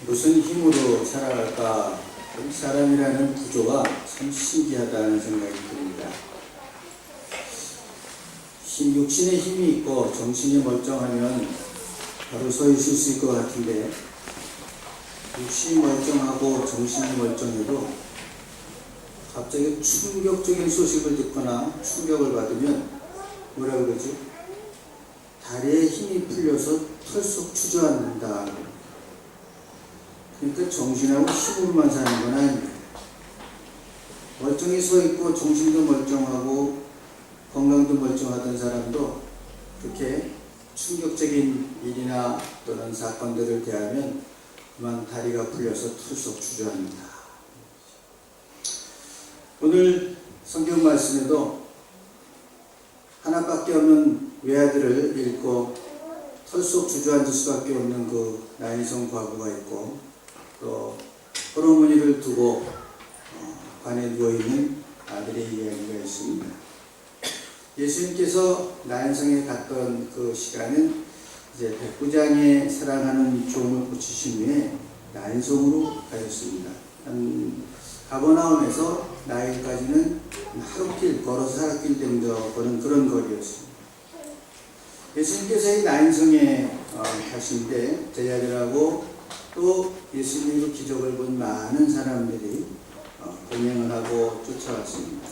무슨 힘으로 살아갈까? 사람이라는 구조가 참 신기하다는 생각이 듭니다. 육신에 힘이 있고 정신이 멀쩡하면 바로 서 있을 수 있을 것 같은데, 육신이 멀쩡하고 정신이 멀쩡해도 갑자기 충격적인 소식을 듣거나 충격을 받으면 뭐라 그러지? 다리에 힘이 풀려서 털썩 주저앉는다. 그러니까 정신하고 힘으로만 사는 건 아닙니다. 멀쩡히 서 있고 정신도 멀쩡하고 건강도 멀쩡하던 사람도 그렇게 충격적인 일이나 또는 사건들을 대하면 그만 다리가 풀려서 털썩 주저앉는다. 오늘 성경 말씀에도 하나밖에 없는 외아들을 잃고 털썩 주저앉을 수밖에 없는 그 나인성 과부가 있고, 또 어머니를 두고 관에 누워있는 아들의 이야기가 있습니다. 예수님께서 나인성에 갔던 그 시간은 이제 백부장의 사랑하는 종을 고치신 후에 나인성으로 가셨습니다. 가버나움에서 나일까지는 하루길 걸어서 살았길 때문에 거는 그런 거리였습니다. 예수님께서 이 나인성에 가신 때 제자들하고 또 예수님의 기적을 본 많은 사람들이 동행을 하고 쫓아왔습니다.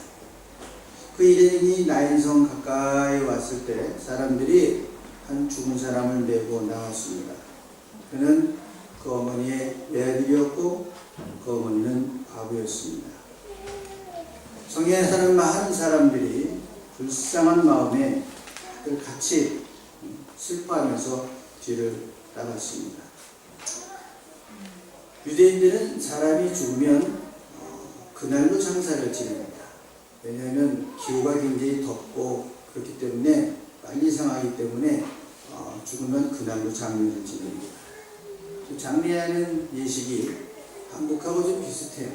그 일행이 나인성 가까이 왔을 때 사람들이 한 죽은 사람을 메고 나왔습니다. 그는 그 어머니의 외아들이었고 그 어머니는 과부였습니다. 성에 사는 많은 사람들이 불쌍한 마음에 다들 같이 슬퍼하면서 뒤를 따랐습니다. 유대인들은 사람이 죽으면 그날로 장사를 지냅니다. 왜냐하면 기후가 굉장히 덥고 그렇기 때문에 빨리 상하기 때문에 죽으면 그날로 장례를 지냅니다. 장례하는 예식이 한국하고 좀 비슷해요.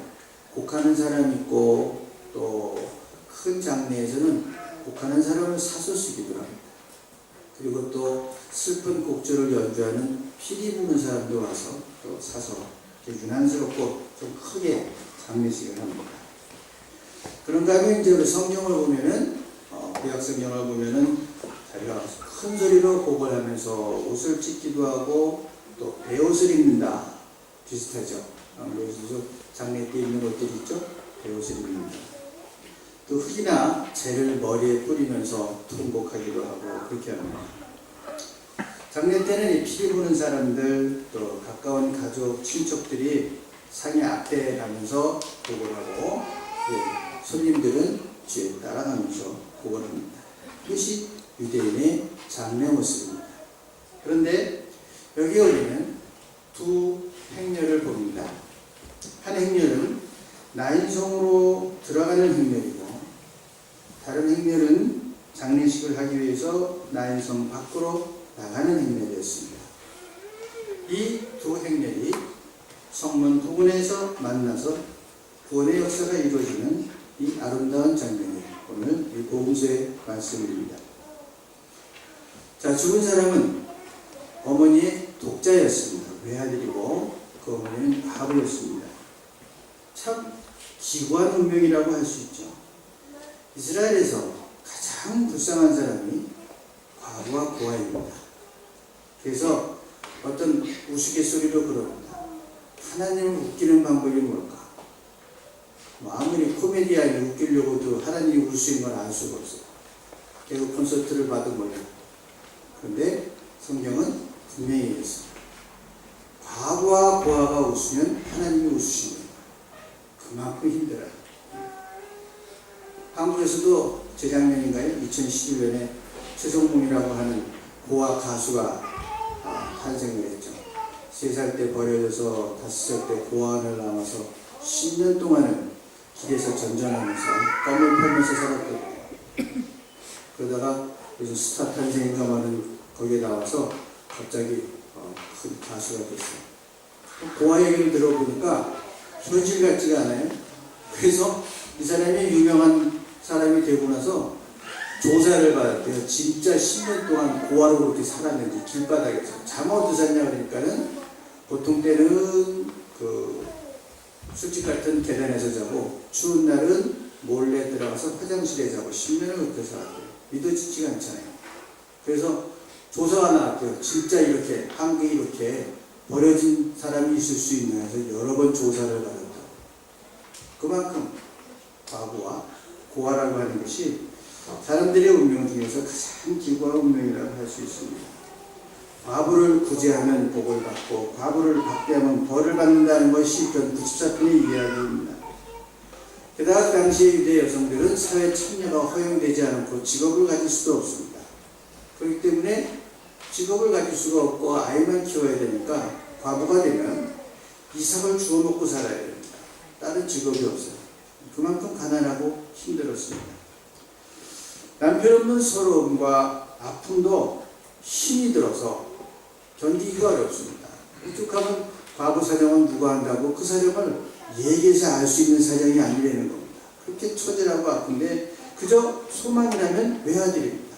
곡하는 사람이 있고 또 큰 장례에서는 곡하는 사람을 사서 쓰기도 합니다. 그리고 또 슬픈 곡절을 연주하는 피리 부는 사람도 와서 또 사서 유난스럽고 좀 크게 장례식을 합니다. 그런가 하면 이제 성경을 보면은 구약 성경을 보면은 자기가 큰 소리로 곡을 하면서 옷을 찢기도 하고 또 베옷을 입는다. 비슷하죠. 그래서 장례 때 입는 옷들 있죠. 베옷을 입는다. 또 흙이나 재를 머리에 뿌리면서 통곡하기도 하고 그렇게 합니다. 장례 때는 이 피리 부는 사람들 또 가까운 가족 친척들이 상의 앞에 가면서 곡을 하고 손님들은 뒤에 따라가면서 곡을 합니다. 이것이 유대인의 장례 모습입니다. 그런데 여기 우리는 두 행렬을 봅니다. 한 행렬은 나인성으로 들어가는 행렬이고, 다른 행렬은 장례식을 하기 위해서 나인성 밖으로 나가는 행렬이었습니다. 이 두 행렬이 성문 부근에서 만나서 구원의 역사가 이루어지는 이 아름다운 장면이 오늘 이 복음서의 말씀입니다. 자, 죽은 사람은 어머니의 독자였습니다. 외아들이고 그 어머니는 과부였습니다. 참 기구한 운명이라고 할 수 있죠. 이스라엘에서 가장 불쌍한 사람이 과부와 고아입니다. 그래서 어떤 우스갯소리로 그럽니다. 하나님을 웃기는 방법이 뭘까? 아무리 코미디언이 웃기려고도 하나님이 울 수 있는 걸 알 수가 없어요. 개그 콘서트를 봐도 몰라요. 그런데 성경은 분명히 얘기했습니다. 과부와 고아가 웃으면 하나님이 웃으시는 거예요. 그만큼 힘들어요. 한국에서도 재작년인가요? 2011년에 최성봉이라고 하는 고아 가수가 탄생을 했죠. 3살 때 버려져서 5살 때 고아원을 나와서 10년 동안은 길에서 전전하면서 껌을 팔면서 살았거든요. 그러다가 요즘 스타 탄생인가 하는 거기에 나와서 갑자기 큰 가수가 됐어요. 고아 얘기를 들어보니까 현실 같지가 않아요. 그래서 이 사람이 유명한 사람이 되고 나서 조사를 받았대요. 진짜 10년 동안 고아로 그렇게 살았는지 길바닥에서 잠 어디서 잤냐 그러니까는 보통 때는 그 술집 같은 계단에서 자고 추운 날은 몰래 들어가서 화장실에 자고 10년을 그렇게 살았대요. 믿어지지가 않잖아요. 그래서 조사가 나왔대요. 진짜 이렇게 한국에 이렇게 버려진 사람이 있을 수 있나 해서 여러 번 조사를 받았다고. 그만큼 과부와 고아라고 하는 것이 사람들의 운명 중에서 가장 기구한 운명이라고 할 수 있습니다. 과부를 구제하면 복을 받고 과부를 박대하면 벌을 받는다는 것이 시편 94편의 이야기입니다. 게다가 그 당시의 유대 여성들은 사회 참여가 허용되지 않고 직업을 가질 수도 없습니다. 그렇기 때문에 직업을 가질 수가 없고 아이만 키워야 되니까 과부가 되면 이삭을 주워 먹고 살아야 됩니다. 다른 직업이 없어요. 그만큼 가난하고 힘들었습니다. 남편 없는 서러움과 아픔도 힘이 들어서 견디기가 어렵습니다. 오죽하면 과부 사정은 누가 한다고 그 사정을 얘기해서 알 수 있는 사정이 아니라는 겁니다. 그렇게 처절하고 아픈데 그저 소망이라면 외아들입니다.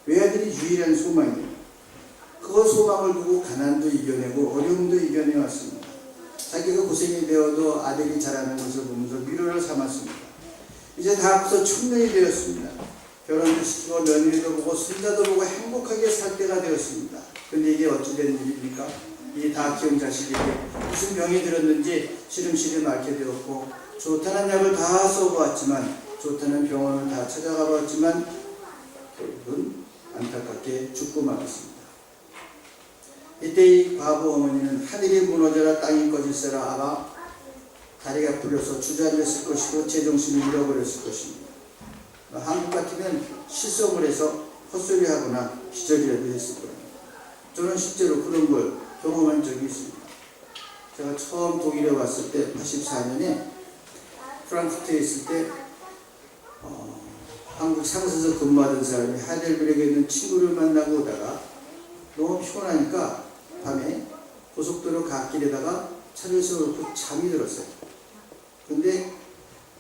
외아들이 유일한 소망이에요. 그 소망을 두고 가난도 이겨내고 어려움도 이겨내 왔습니다. 자기가 고생이 되어도 아들이 자라는 것을 보면서 위로를 삼았습니다. 이제 다 커서 청년이 되었습니다. 결혼도 시키고 며느리도 보고 손자도 보고 행복하게 살 때가 되었습니다. 근데 이게 어찌 된 일입니까? 이 다 키운 자식에게 무슨 병이 들었는지 시름시름 앓게 되었고 좋다는 약을 다 써보았지만 좋다는 병원을 다 찾아가 보았지만 결국은 안타깝게 죽고 말았습니다. 이때 이 과부 어머니는 하늘이 무너져라 땅이 꺼질세라 아마 다리가 풀려서 주저앉았을 것이고 제정신을 잃어버렸을 것입니다. 한국 같으면 실성을 해서 헛소리하거나 기절이라도 했을 거예요. 저는 실제로 그런 걸 경험한 적이 있습니다. 제가 처음 독일에 왔을 때 84년에 프랑크푸르트에 있을 때 한국 상서에서 근무하던 사람이 하이델베르크에 있는 친구를 만나고 오다가 너무 피곤하니까 밤에 고속도로 갓길에다가 차를 세워놓고 잠이 들었어요. 근데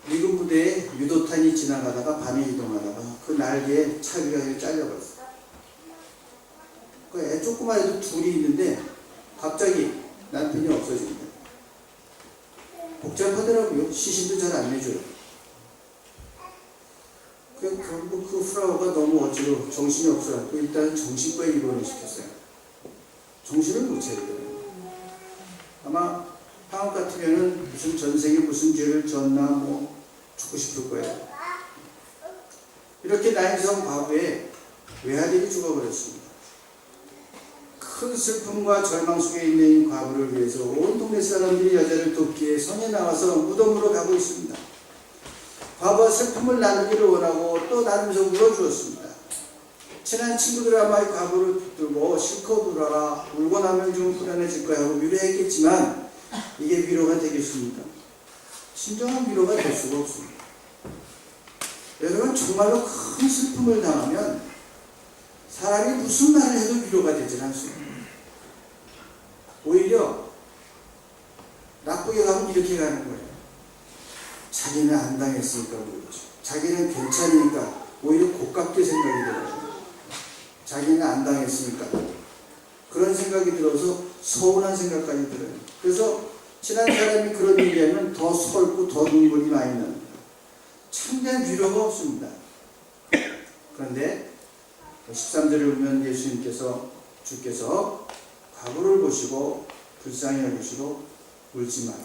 미군 부대에 유도탄이 지나가다가 밤에 이동하다가 그 날개에 차비가 잘려버렸어요. 그 애 조그만 애도 둘이 있는데 갑자기 남편이 없어집니다. 복잡하더라고요. 시신도 잘 안 내줘요. 결국 그 프라우가 너무 어지러워 정신이 없어갖고 일단 정신과에 입원을 시켰어요. 정신을 못 차리더라고요. 아마 한국 같으면은 무슨 전생에 무슨 죄를 졌나 뭐 죽고 싶을 거예요. 이렇게 나인성 과부의 외아들이 죽어버렸습니다. 큰 슬픔과 절망 속에 있는 과부를 위해서 온 동네 사람들이 여자를 돕기에 성에 나와서 무덤으로 가고 있습니다. 과부와 슬픔을 나누기를 원하고 또 나누면서 울어주었습니다. 친한 친구들 아마 이 과부를 붙들고 실컷 울어라, 울고 나면 좀 불안해질 거야 하고 위로했겠지만 이게 위로가 되겠습니까? 진정한 위로가 될 수가 없습니다. 여러분 정말로 큰 슬픔을 당하면 사람이 무슨 말을 해도 위로가 되질 않습니다. 오히려 나쁘게 가면 이렇게 가는 거예요. 자기는 안 당했으니까 그렇죠. 자기는 괜찮으니까 오히려 고깝게 생각이 들어요. 자기는 안 당했으니까 그런 생각이 들어서 서운한 생각까지 들어요. 그래서 친한 사람이 그런 얘기하면 더 설고 더 눈물이 많이 납니다. 참된 위로가 없습니다. 그런데 13절을 보면 주께서 과부를 보시고 불쌍히 여기시고 울지 마라.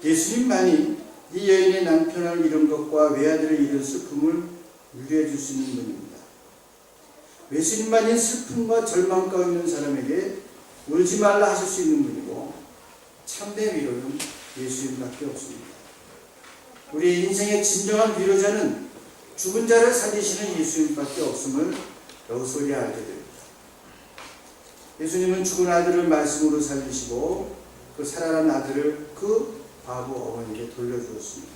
예수님만이 이 여인의 남편을 잃은 것과 외아들을 잃은 슬픔을 위로해 줄 수 있는 분입니다. 예수님만이 슬픔과 절망 가운데 있는 사람에게 울지 말라 하실 수 있는 분이고 참된 위로는 예수님밖에 없습니다. 우리 인생의 진정한 위로자는 죽은 자를 살리시는 예수님밖에 없음을 여기서 우리 알게 됩니다. 예수님은 죽은 아들을 말씀으로 살리시고 그 살아난 아들을 그 과부 어머니에게 돌려주었습니다.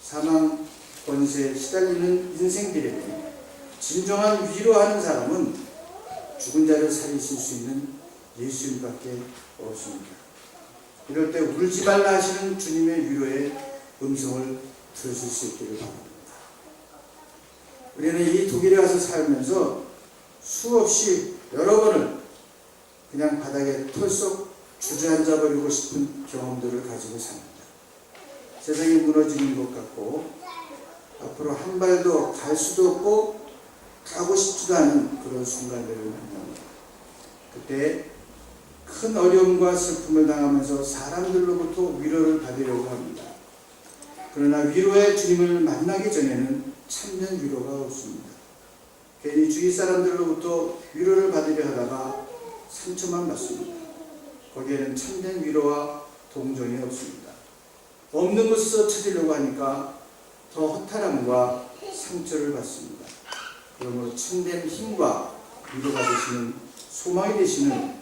사망 권세에 시달리는 인생들에게 진정한 위로하는 사람은 죽은 자를 살리실 수 있는 예수님밖에 없습니다. 이럴 때 울지 말라 하시는 주님의 위로의 음성을 들으실 수 있기를 바랍니다. 우리는 이 독일에 가서 살면서 수없이 여러 번을 그냥 바닥에 털썩 주저앉아 버리고 싶은 경험들을 가지고 삽니다. 세상이 무너지는 것 같고 앞으로 한 발도 갈 수도 없고 가고 싶지도 않은 그런 순간들을 만납니다. 그때 큰 어려움과 슬픔을 당하면서 사람들로부터 위로를 받으려고 합니다. 그러나 위로의 주님을 만나기 전에는 참된 위로가 없습니다. 괜히 주위 사람들로부터 위로를 받으려 하다가 상처만 받습니다. 거기에는 참된 위로와 동정이 없습니다. 없는 곳에서 찾으려고 하니까 더 허탈함과 상처를 받습니다. 그러므로 참된 힘과 위로가 되시는, 소망이 되시는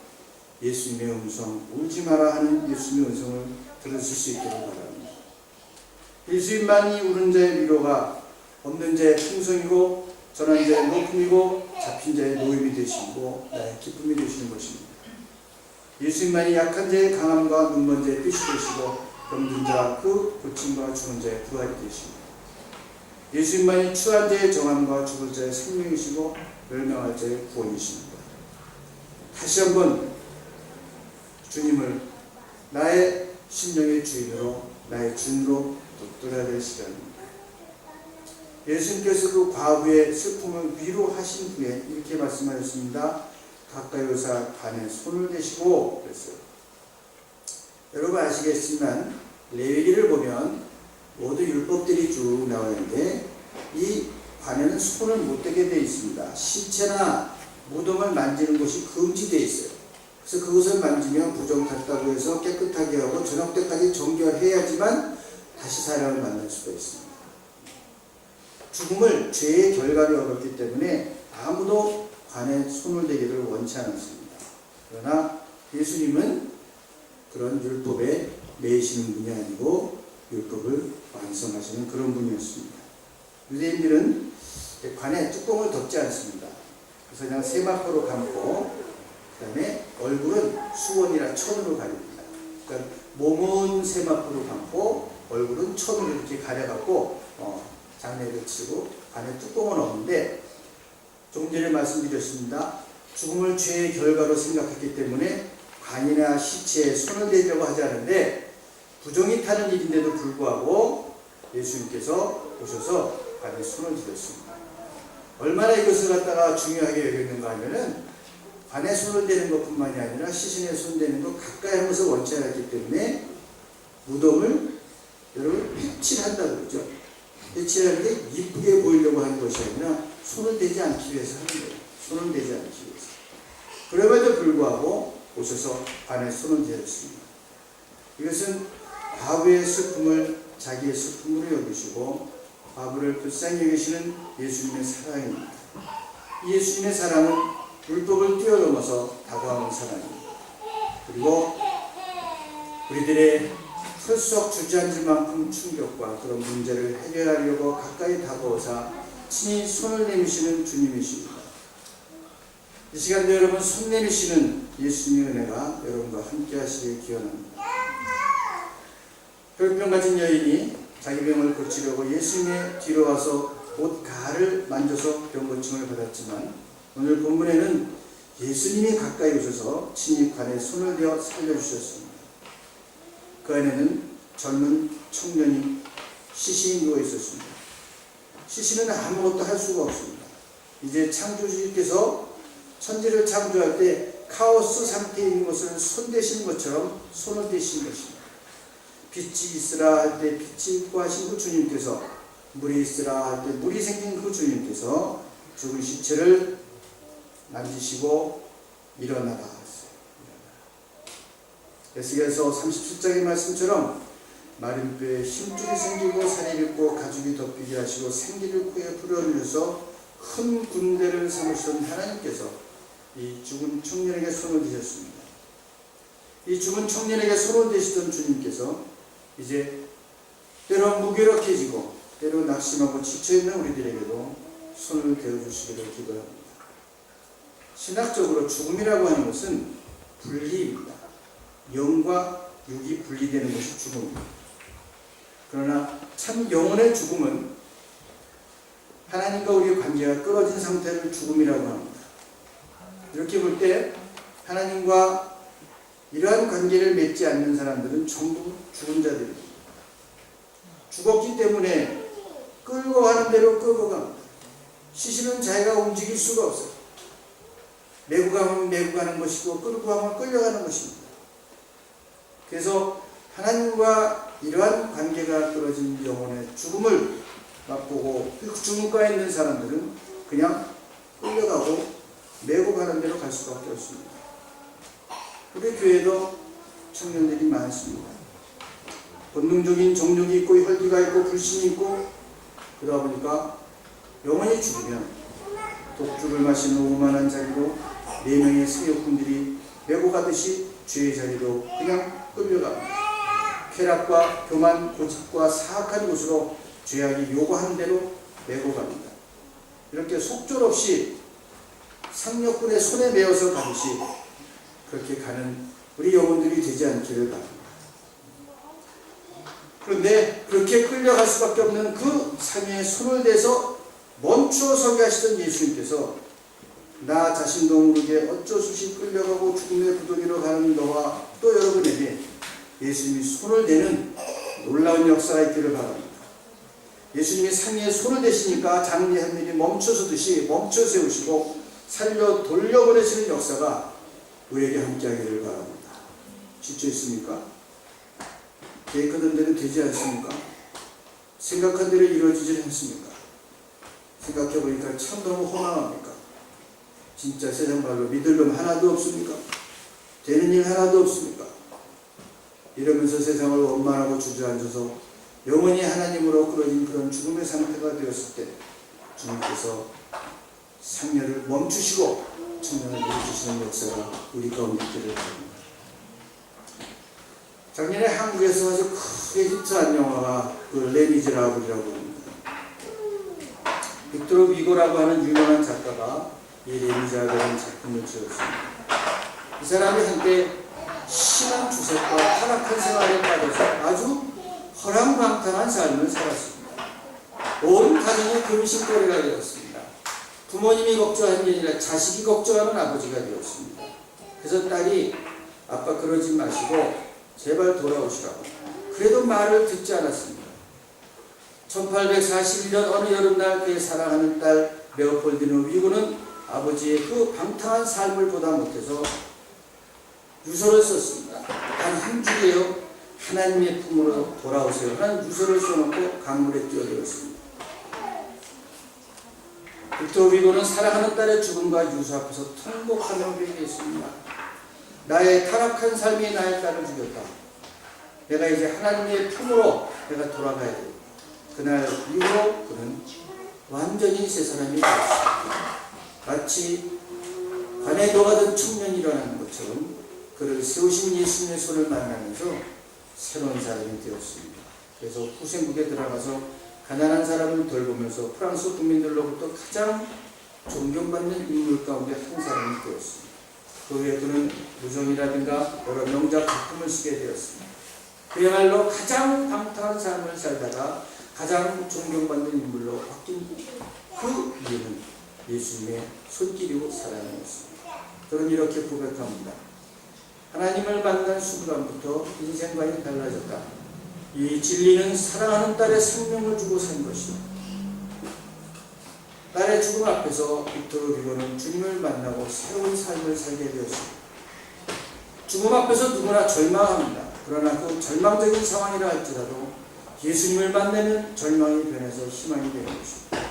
예수님의 음성, 울지 마라 하는 예수님의 음성을 들으실 수 있기를 바랍니다. 예수님만이 우는 자의 위로가 없는 자의 풍성이고 전한 자의 높음이고 잡힌 자의 노임이 되시고 나의 기쁨이 되시는 것입니다. 예수님만이 약한 자의 강함과 눈먼 자의 빛이 되시고 병든 자 그 고침과 죽은 자의 부활이 되십니다. 예수님만이 추한 자의 정함과 죽을 자의 생명이시고 멸망할 자의 구원이십니다. 다시 한번 주님을 나의 심령의 주인으로, 나의 주인으로 붙들어야 될 시간입니다. 예수님께서 그 과부의 슬픔을 위로하신 후에 이렇게 말씀하셨습니다. 가까이 오사 관에 손을 대시고 그랬어요. 여러분 아시겠지만 레위기를 보면 모두 율법들이 쭉 나와 있는데 이 관에는 손을 못 대게 되어 있습니다. 신체나 무덤을 만지는 것이 금지되어 있어요. 그래서 그것을 만지면 부정탔다고 해서 깨끗하게 하고 저녁 때까지 정결해야지만 다시 사람을 만날 수가 있습니다. 죽음을 죄의 결과로 얻었기 때문에 아무도 관에 손을 대기를 원치 않았습니다. 그러나 예수님은 그런 율법에 매이시는 분이 아니고 율법을 완성하시는 그런 분이었습니다. 유대인들은 관에 뚜껑을 덮지 않습니다. 그래서 그냥 세마포로 감고 그 다음에 얼굴은 수건이나 천으로 가립니다. 그러니까 몸은 세마포로 감고 얼굴은 천으로 이렇게 가려갖고 장례를 치고 관에 뚜껑은 없는데 조금 전에 말씀드렸습니다. 죽음을 죄의 결과로 생각했기 때문에 관이나 시체에 손을 대려고 하지 않은데 부정이 타는 일인데도 불구하고 예수님께서 오셔서 관에 손을 드렸습니다. 얼마나 이것을 갖다가 중요하게 여겼는가 하면은 관에 손을 대는 것뿐만이 아니라 시신에 손 대는 것 가까이 하면서 원치 않았기 때문에 무덤을 여러분 배칠한다고 그러죠. 배칠하는 게 이쁘게 보이려고 하는 것이 아니라 손을 대지 않기 위해서 하는 거예요. 손을 대지 않기 위해서. 그럼에도 불구하고 오셔서 관에 손을 대셨습니다. 이것은 과부의 슬픔을 자기의 슬픔으로 여기시고 과부를 불쌍히 여기시는 예수님의 사랑입니다. 이 예수님의 사랑은 율법을 뛰어넘어서 다가오는 사랑입니다. 그리고 우리들의 털썩 주저앉을 만큼 충격과 그런 문제를 해결하려고 가까이 다가오사 친히 손을 내미시는 주님이십니다. 이 시간도 여러분 손 내미시는 예수님의 은혜가 여러분과 함께 하시길 기원합니다. 혈병 가진 여인이 자기 병을 고치려고 예수님의 뒤로 와서 옷 가를 만져서 병 고침을 받았지만 오늘 본문에는 예수님이 가까이 오셔서 친히 관에 손을 대어 살려주셨습니다. 그 안에는 젊은 청년이 시신이 누워 있었습니다. 시신은 아무것도 할 수가 없습니다. 이제 창조주께서 천지를 창조할 때 카오스 상태에 있는 것을 손 대신 것처럼 손을 대신 것입니다. 빛이 있으라 할 때 빛이 있고 하신 그 주님께서 물이 있으라 할 때 물이 생긴 그 주님께서 죽은 시체를 만지시고 일어나라 하셨어요. 에스겔서 37장의 말씀처럼 마른 뼈에 힘줄이 생기고 살이 붓고 가죽이 덮이게 하시고 생기를 코에 불어넣으셔서 큰 군대를 삼으시던 하나님께서 이 죽은 청년에게 손을 대셨습니다. 이 죽은 청년에게 손을 대시던 주님께서 이제 때로 무기력해지고 때로 낙심하고 지쳐있는 우리들에게도 손을 대어주시기를 기도합니다. 신학적으로 죽음이라고 하는 것은 분리입니다. 영과 육이 분리되는 것이 죽음입니다. 그러나 참 영혼의 죽음은 하나님과 우리의 관계가 끊어진 상태를 죽음이라고 합니다. 이렇게 볼 때 하나님과 이러한 관계를 맺지 않는 사람들은 전부 죽은 자들입니다. 죽었기 때문에 끌고 가는 대로 끌고 갑니다. 시신은 자기가 움직일 수가 없어요. 메고 가면 메고 가는 것이고 끌고 가면 끌려가는 것입니다. 그래서 하나님과 이러한 관계가 떨어진 영혼의 죽음을 맛보고 그 죽음가에 있는 사람들은 그냥 끌려가고 메고 가는 대로 갈 수밖에 없습니다. 우리 교회도 청년들이 많습니다. 본능적인 정욕이 있고 혈기가 있고 불신이 있고 그러다 보니까 영혼이 죽으면 독주를 마시는 오만한 자리로 4명의 세력군들이 메고 가듯이 죄의 자리로 그냥 끌려갑니다. 쾌락과 교만, 고집과 사악한 곳으로 죄악이 요구하는 대로 메고 갑니다. 이렇게 속절없이 상력군의 손에 매어서 가듯이 그렇게 가는 우리 영혼들이 되지 않기를 바랍니다. 그런데 그렇게 끌려갈 수밖에 없는 그 상의 손을 대서 멈추어 서게 하시던 예수님께서 나 자신도 모르게 어쩔 수 없이 끌려가고 죽음의 구덩이로 가는 너와 또 여러분에게 예수님이 손을 대는 놀라운 역사가 있기를 바랍니다. 예수님이 상의에 손을 대시니까 장미 한 일이 멈춰서듯이 멈춰 세우시고 살려 돌려보내시는 역사가 우리에게 함께하기를 바랍니다. 지쳐 있습니까? 계획하던 대로 되지 않습니까? 생각한 대로 이루어지지 않습니까? 생각해보니까 참 너무 허망합니까? 진짜 세상 말로 믿을 건 하나도 없습니까? 되는 일 하나도 없습니까? 이러면서 세상을 원망하고 주저앉아서 영원히 하나님으로 끌어진 그런 죽음의 상태가 되었을 때 주님께서 상례를 멈추시고 청년을 이루어주시는 역사가 우리 가운데 있기를 바랍니다. 작년에 한국에서 아주 크게 히트한 영화가 그 레미제라블이라고 합니다. 빅토르 위고라고 하는 유명한 작가가 이 레미제라블이라는 작품을 지었습니다. 이 사람이 한때 심한 주색과 타락한 생활에 빠져서 아주 허랑방탕한 삶을 살았습니다. 온 가정이 금신거리가 되었습니다. 부모님이 걱정하는 게 아니라 자식이 걱정하는 아버지가 되었습니다. 그래서 딸이 아빠 그러지 마시고 제발 돌아오시라고. 그래도 말을 듣지 않았습니다. 1841년 어느 여름날 그의 사랑하는 딸 레오폴디누 위고는 아버지의 그 방탕한 삶을 보다 못해서 유서를 썼습니다. 단 한 줄이에요. 하나님의 품으로 돌아오세요. 하는 유서를 써놓고 강물에 뛰어들었습니다. 빅토르 위고는 사랑하는 딸의 죽음과 유서 앞에서 통곡하며 회개했습니다. 나의 타락한 삶이 나의 딸을 죽였다. 내가 이제 하나님의 품으로 내가 돌아가야 돼. 그날 이후로 그는 완전히 새 사람이 되었습니다. 마치 관에 녹아든 청년이 일어나는 것처럼 그를 세우신 예수님의 손을 만나면서 새로운 사람이 되었습니다. 그래서 후생국에 들어가서 가난한 사람을 돌보면서 프랑스 국민들로부터 가장 존경받는 인물 가운데 한 사람이 되었습니다. 그 후에 그는 무정이라든가 여러 명작 작품을 쓰게 되었습니다. 그야말로 가장 방탕한 삶을 살다가 가장 존경받는 인물로 바뀐 그 이유는 예수님의 손길이고 사랑이었습니다. 저는 이렇게 고백합니다. 하나님을 만난 순간부터 인생관이 달라졌다. 이 진리는 사랑하는 딸의 생명을 주고 산 것이다. 딸의 죽음 앞에서 빅토르 위고는 주님을 만나고 새로운 삶을 살게 되었습니다. 죽음 앞에서 누구나 절망합니다. 그러나 그 절망적인 상황이라 할지라도 예수님을 만나면 절망이 변해서 희망이 되는 것입니다.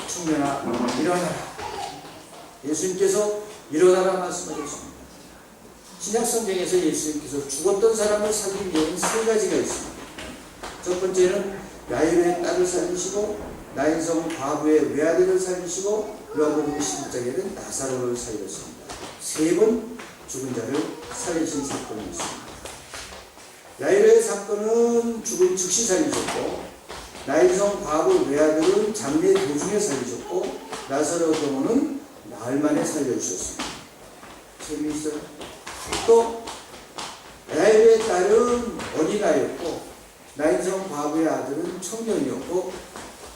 청년아 일어나라. 예수님께서 일어나라 말씀하셨습니다. 신약성경에서 예수님께서 죽었던 사람을 살린 예는 3가지가 있습니다. 첫 번째는 야이로의 딸을 살리시고 나인성 과부의 외아들을 살리시고 요한복음 11장에는 나사로를 살렸습니다. 3번 죽은 자를 살리신 사건이 있습니다. 야이로의 사건은 죽은 즉시 살리셨고 나인성 과부 외아들은 장례 도중에 살리셨고 나사로 경우는 나흘 만에 살려주셨습니다. 재미있어요? 또 야이로의 딸은 어린아이였고 나인성 과부의 아들은 청년이었고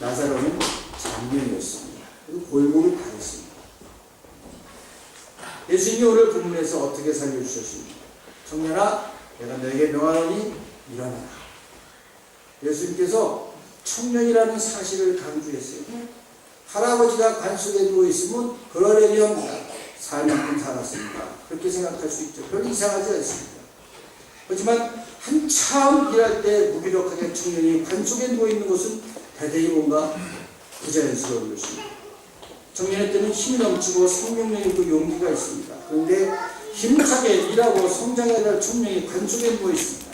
나사로는 장년이었습니다. 그리고 골목을 다 했습니다. 예수님이 오늘 본문에서 어떻게 살려주셨습니까? 청년아, 내가 너에게 명하노니 일어나라. 예수님께서 청년이라는 사실을 강조했어요. 할아버지가 관속에 누워있으면 그러려면 살 만큼 살았습니다. 그렇게 생각할 수 있죠. 별로 이상하지 않습니다. 하지만 한참 일할 때 무기력하게 청년이 관속에 누워있는 것은 대단히 뭔가 부자연스러운 것입니다. 청년의 때는 힘이 넘치고 생명력 있고 용기가 있습니다. 그런데 힘차게 일하고 성장해야 할 청년이 관속에 누워있습니다.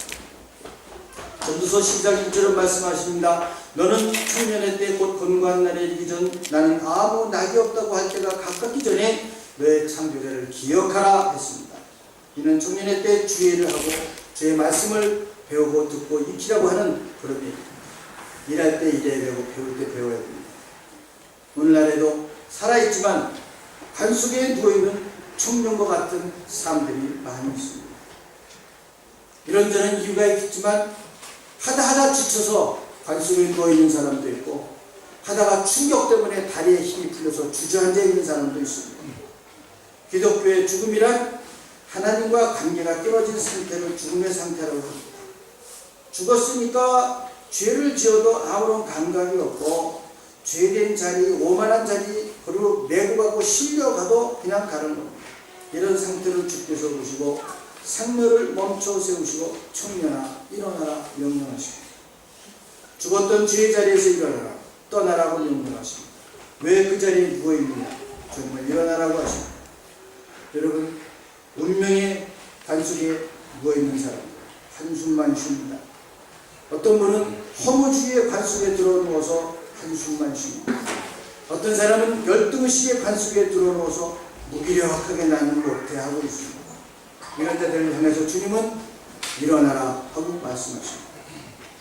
전도서 10장 1절은 말씀하십니다. 너는 청년의 때 곧 건고한 날에 이르기 전 나는 아무 낙이 없다고 할 때가 가깝기 전에 너의 창조자를 기억하라 했습니다. 이는 청년의 때 주의를 하고 주의 말씀을 배우고 듣고 익히라고 하는 그런 얘기입니다. 일할 때 일해야 되고 배울 때 배워야 됩니다. 오늘날에도 살아있지만 관속에 누워있는 청년과 같은 사람들이 많이 있습니다. 이런저런 이유가 있겠지만 하다 지쳐서 관속에 누워있는 사람도 있고 하다가 충격 때문에 다리에 힘이 풀려서 주저앉아 있는 사람도 있습니다. 기독교의 죽음이란 하나님과 관계가 끊어진 상태를 죽음의 상태라고 합니다. 죽었으니까 죄를 지어도 아무런 감각이 없고 죄된 자리, 오만한 자리, 그리고 메고 가고 실려가도 그냥 가는 겁니다. 이런 상태를 주께서 보시고 생명을 멈춰 세우시고 청년아 일어나라 명령하십니다. 죽었던 죄의 자리에서 일어나라 떠나라고 명령하십니다. 왜 그 자리에 누워있느냐? 정말 일어나라고 하십니다. 여러분, 운명의 단속에 누워있는 사람 한숨만 쉽니다. 어떤 분은 허무주의의 관속에 들어누워서 한숨만 쉽니다. 어떤 사람은 열등의식의 관속에 들어누워서 무기력하게 나는 못해 하고 있습니다. 이런 자들을 향해서 주님은 일어나라 하고 말씀하십니다.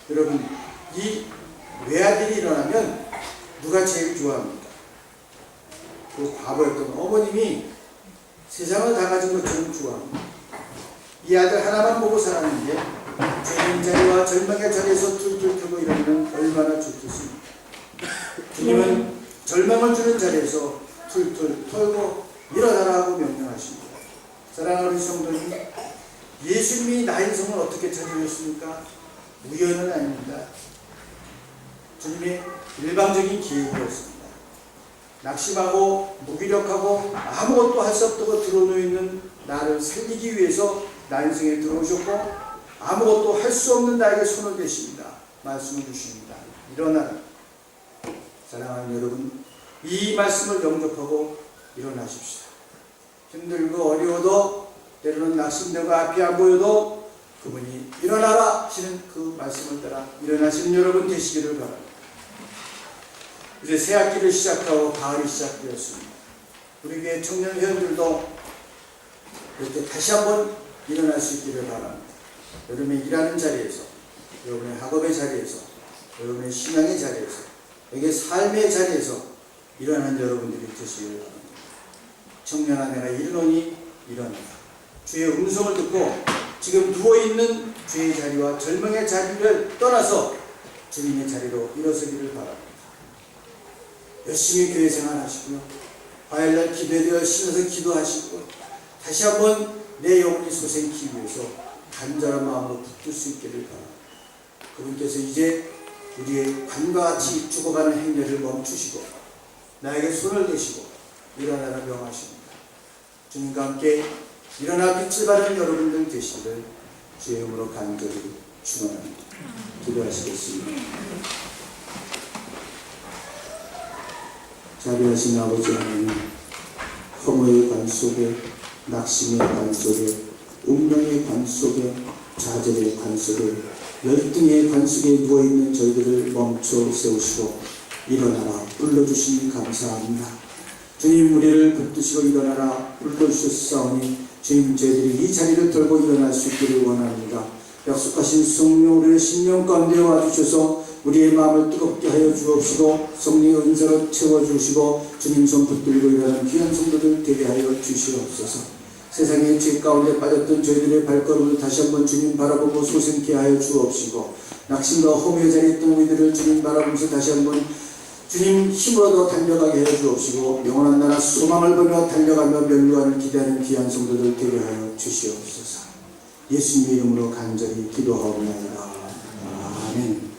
여러분, 이 외아들이 일어나면 누가 제일 좋아합니까? 그 과거였던 어머님이 세상을 다 가진 것처럼 좋아합니다. 이 아들 하나만 보고 살았는데 죄인 자리와 절망의 자리에서 툴툴 털고 이러면 얼마나 좋겠습니까? 주님은 절망을 주는 자리에서 툴툴 털고 일어나라 하고 명령하십니다. 사랑하는 성도님, 예수님이 나의 성을 어떻게 찾으셨습니까? 우연은 아닙니다. 주님의 일방적인 계획이었습니다. 낙심하고 무기력하고 아무것도 할 수 없다고 드러누있는 나를 살리기 위해서 나 인생에 들어오셨고 아무것도 할 수 없는 나에게 손을 대십니다. 말씀을 주십니다. 일어나라. 사랑하는 여러분, 이 말씀을 영접하고 일어나십시다. 힘들고 어려워도 때로는 낙심되고 앞이 안 보여도 그분이 일어나라 하시는 그 말씀을 따라 일어나시는 여러분 되시기를 바랍니다. 이제 새 학기를 시작하고 가을이 시작되었습니다. 우리 교회 청년 회원들도 이렇게 다시 한번 일어날 수 있기를 바랍니다. 여러분의 일하는 자리에서, 여러분의 학업의 자리에서, 여러분의 신앙의 자리에서, 여기 삶의 자리에서 일어나는 여러분들이 되시기를 바랍니다. 청년아 내가 이르노니 일어나라. 주의 음성을 듣고 지금 누워있는 죄의 자리와 절망의 자리를 떠나서 주님의 자리로 일어서기를 바랍니다. 열심히 교회 생활하시고요. 화요일날 기도에 신어서 기도하시고 다시 한번 내 영혼이 소생기 위해서 간절한 마음으로 붙들 수 있기를 바랍니다. 그분께서 이제 우리의 관과 같이 죽어가는 행렬을 멈추시고 나에게 손을 대시고 일어나라 명하십니다. 주님과 함께 일어나 빛을 발하는 여러분들 되시기를 주의 이름으로 간절히 축원합니다. 기도하시겠습니다. 자비하신 아버지 하나님, 허무의 관 속에, 낙심의 관 속에, 운명의 관 속에, 좌절의 관 속에, 열등의 관 속에 누워있는 저희들을 멈춰 세우시고 일어나라 불러주시니 감사합니다. 주님, 우리를 붙드시고 일어나라 불러주셨사오니 주님, 저희들이 이 자리를 털고 일어날 수 있기를 원합니다. 약속하신 성령 우리의 심령 가운데 와주셔서 우리의 마음을 뜨겁게 하여 주옵시고 성령의 은사로 채워주시고 주님 손 붙들고 일어나는 귀한 성도들 되게 하여 주시옵소서. 세상의 죄 가운데 빠졌던 저희들의 발걸음을 다시 한번 주님 바라보고 소생케 하여 주옵시고 낙심과 허무의 자리에 있던 우리들을 주님 바라보면서 다시 한번 주님 힘으로도 달려가게 해 주옵시고 영원한 나라 소망을 보며 달려가며 면류관을 기대하는 귀한 성도들 되게 하여 주시옵소서. 예수님의 이름으로 간절히 기도하옵나이다. 아멘.